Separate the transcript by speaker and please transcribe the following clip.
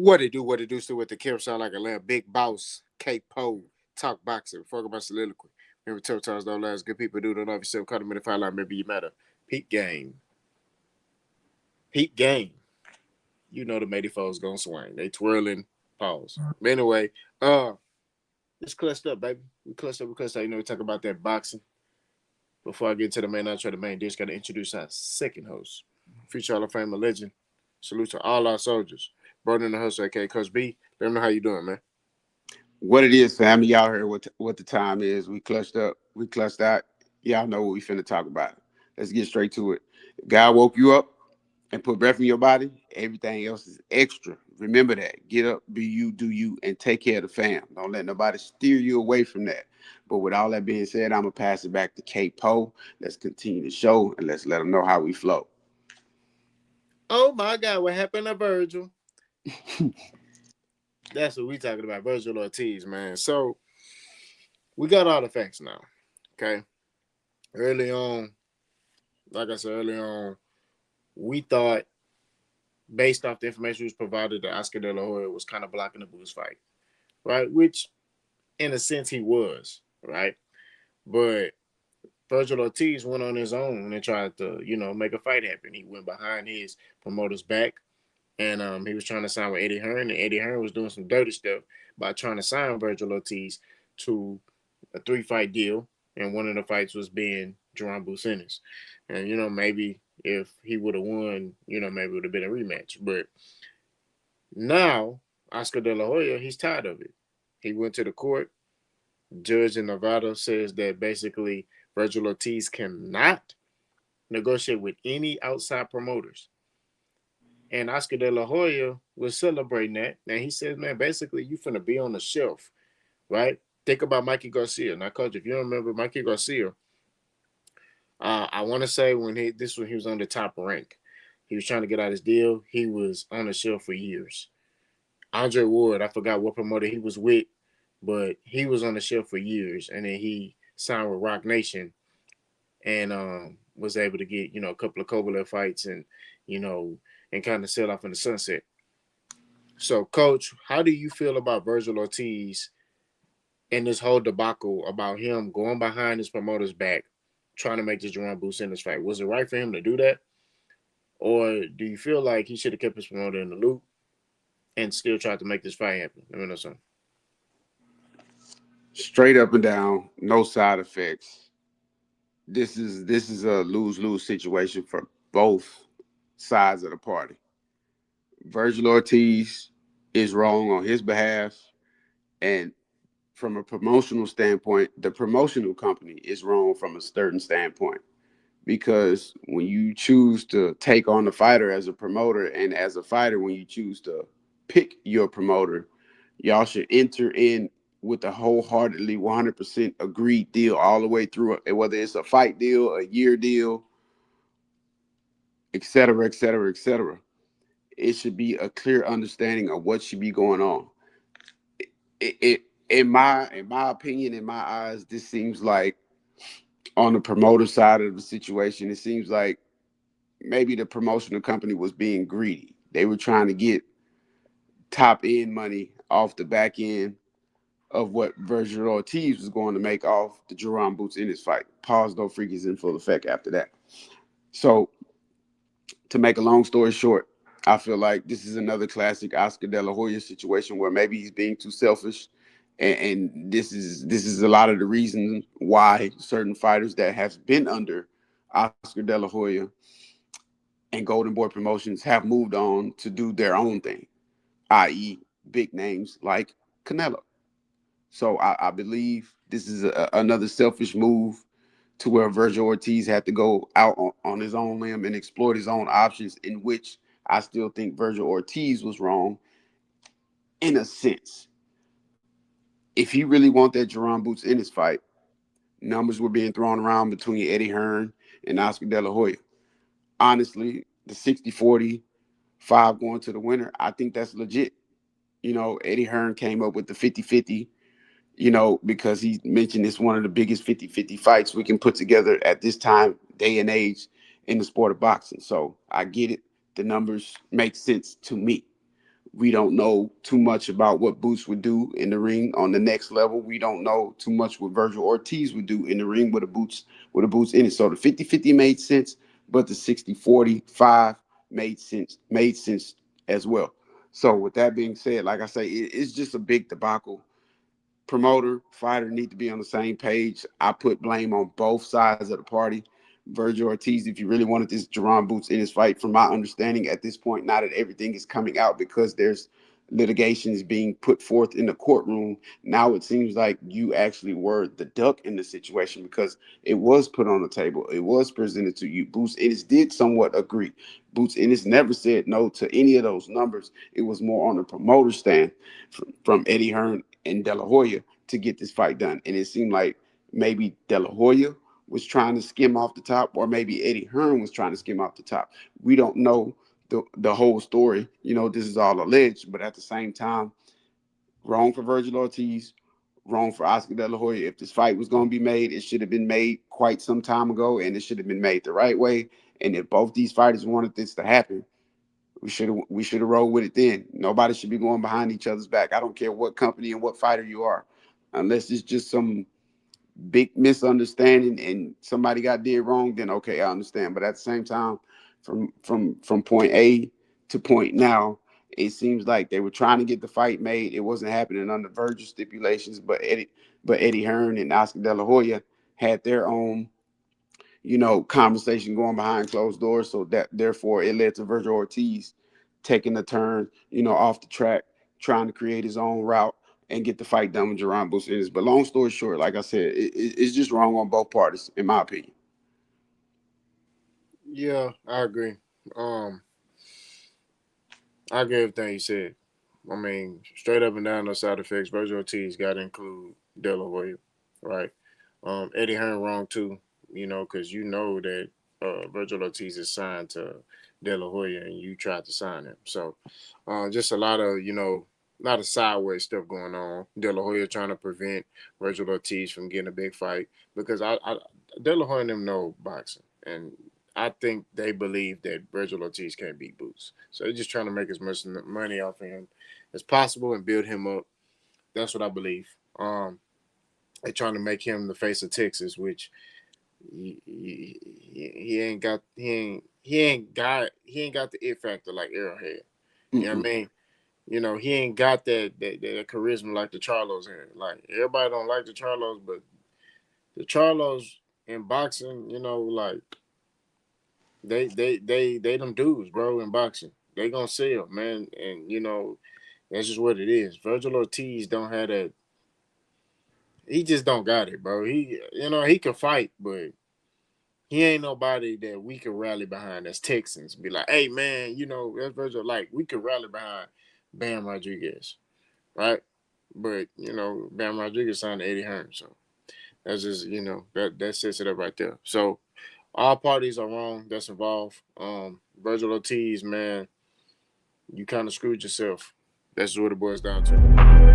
Speaker 1: What it do, still with the camp sound like a little big boss, Kate Poe, talk boxing, fuck about soliloquy. Remember, tough times don't last. Good people do. Don't know if yourself. Call them in the fire line. Maybe you matter. Peak game. Peak game. You know the matey foes gonna swing. They twirling. Pause. But anyway, it's clutched up, baby. We clutched up. We clutched up. You know, we talk about that boxing. Before I get to the main outro, the main dish, got to introduce our second host. Future Hall of Fame legend. Salute to all our soldiers. Brother in the hustle, aka Coach B. Let them know how you doing, man.
Speaker 2: What it is, family. Y'all heard what the time is. We clutched up. We clutched out. Y'all know what we finna talk about. Let's get straight to it. If God woke you up and put breath in your body, everything else is extra. Remember that. Get up, be you, do you, and take care of the fam. Don't let nobody steer you away from that. But with all that being said, I'm gonna pass it back to K Poe. Let's continue the show and let's let them know how we flow.
Speaker 1: Oh my God, what happened to Virgil? That's what we talking about, Vergil Ortiz, man. So we got all the facts now. Okay. Early on, like I said early on, we thought based off the information was provided that Oscar De La Hoya was kind of blocking the Boots fight, right? Which in a sense he was, right? But Vergil Ortiz went on his own and tried to, make a fight happen. He went behind his promoter's back, and he was trying to sign with Eddie Hearn, and Eddie Hearn was doing some dirty stuff by trying to sign Vergil Ortiz to a 3-fight deal, and one of the fights was being Jerome Bucenis. And maybe if he would have won, maybe it would have been a rematch. But now Oscar De La Hoya, he's tired of it. He went to the court. Judge in Nevada says that basically Vergil Ortiz cannot negotiate with any outside promoters. And Oscar De La Hoya was celebrating that. And he says, man, basically, you finna be on the shelf, right? Think about Mikey Garcia. Now, coach, if you don't remember Mikey Garcia, I want to say when he was on the top rank. He was trying to get out his deal. He was on the shelf for years. Andre Ward, I forgot what promoter he was with, but he was on the shelf for years. And then he signed with Rock Nation and was able to get, a couple of Kovalev fights and, and kind of sail off in the sunset. So, Coach, how do you feel about Vergil Ortiz and this whole debacle about him going behind his promoter's back, trying to make this Jerome Bucenis fight? Was it right for him to do that? Or do you feel like he should have kept his promoter in the loop and still tried to make this fight happen? Let me know something.
Speaker 2: Straight up and down, no side effects. This is a lose-lose situation for both sides of the party. Vergil Ortiz is wrong on his behalf, and from a promotional standpoint, the promotional company is wrong from a certain standpoint. Because when you choose to take on the fighter as a promoter, and as a fighter, when you choose to pick your promoter, y'all should enter in with a wholeheartedly 100% agreed deal all the way through, whether it's a fight deal, a year deal, et cetera, et cetera, et cetera. It should be a clear understanding of what should be going on. It in my opinion, in my eyes, this seems like on the promoter side of the situation, it seems like maybe the promotional company was being greedy. They were trying to get top end money off the back end of what Vergil Ortiz was going to make off the Jerome Boots in his fight. Pause, no freak is in full effect after that. So, to make a long story short, I feel like this is another classic Oscar De La Hoya situation where maybe he's being too selfish, and this is a lot of the reason why certain fighters that have been under Oscar De La Hoya and Golden Boy Promotions have moved on to do their own thing, i.e., big names like Canelo. So I believe this is another selfish move to where Vergil Ortiz had to go out on his own limb and exploit his own options, in which I still think Vergil Ortiz was wrong in a sense. If he really wanted that Jerome Boots in his fight, numbers were being thrown around between Eddie Hearn and Oscar De La Hoya. Honestly, the 60-40, 5 going to the winner, I think that's legit. Eddie Hearn came up with the 50-50, because he mentioned it's one of the biggest 50-50 fights we can put together at this time, day and age in the sport of boxing. So I get it. The numbers make sense to me. We don't know too much about what Boots would do in the ring on the next level. We don't know too much what Vergil Ortiz would do in the ring with the boots in it. So the 50-50 made sense, but the 60-45 made sense as well. So with that being said, like I say, it's just a big debacle. Promoter, fighter need to be on the same page. I put blame on both sides of the party. Vergil Ortiz, if you really wanted this Jerron Boots in his fight, from my understanding at this point, now that everything is coming out because there's litigation is being put forth in the courtroom, now it seems like you actually were the duck in the situation because it was put on the table. It was presented to you. Boots Ennis did somewhat agree. Boots Ennis never said no to any of those numbers. It was more on the promoter stand from Eddie Hearn and De La Hoya to get this fight done. And it seemed like maybe De La Hoya was trying to skim off the top, or maybe Eddie Hearn was trying to skim off the top. We don't know the whole story. This is all alleged, but at the same time, wrong for Vergil Ortiz, wrong for Oscar De La Hoya. If this fight was going to be made, it should have been made quite some time ago, and it should have been made the right way. And if both these fighters wanted this to happen, we should have rolled with it then. Nobody should be going behind each other's back. I don't care what company and what fighter you are, unless it's just some big misunderstanding and somebody got did wrong. Then okay, I understand. But at the same time, from point A to point now, it seems like they were trying to get the fight made. It wasn't happening under Virgil stipulations, but Eddie Hearn and Oscar De La Hoya had their own conversation going behind closed doors. So that therefore it led to Vergil Ortiz taking a turn, off the track, trying to create his own route and get the fight done with Jerron Bustos. But long story short, like I said, it's just wrong on both parties, in my opinion.
Speaker 1: Yeah, I agree. Um, I agree with everything you said. I mean, straight up and down, no side effects. Vergil Ortiz got to include De La Hoya, right? Eddie Hearn wrong too, because you know that Vergil Ortiz is signed to De La Hoya, and you tried to sign him. So, just a lot of a lot of sideways stuff going on. De La Hoya trying to prevent Vergil Ortiz from getting a big fight because De La Hoya and them know boxing, and I think they believe that Vergil Ortiz can't beat Boots. So they're just trying to make as much money off of him as possible and build him up. That's what I believe. They're trying to make him the face of Texas, which he ain't got the it factor like Arrowhead. You know what
Speaker 2: Mm-mm.
Speaker 1: I mean? He ain't got that charisma like the Charlos had. Like everybody don't like the Charlos, but the Charlos in boxing, like they them dudes, bro, in boxing. They gonna sell, man, and that's just what it is. Vergil Ortiz don't have that. He just don't got it, bro. He can fight, but he ain't nobody that we can rally behind as Texans. Be like, hey man, that's Virgil. Like we could rally behind Bam Rodriguez, right? But Bam Rodriguez signed to Eddie Hearn, so that's just that sets it up right there. So all parties are wrong that's involved. Virgil Ortiz, man, you kind of screwed yourself. That's what it boils down to.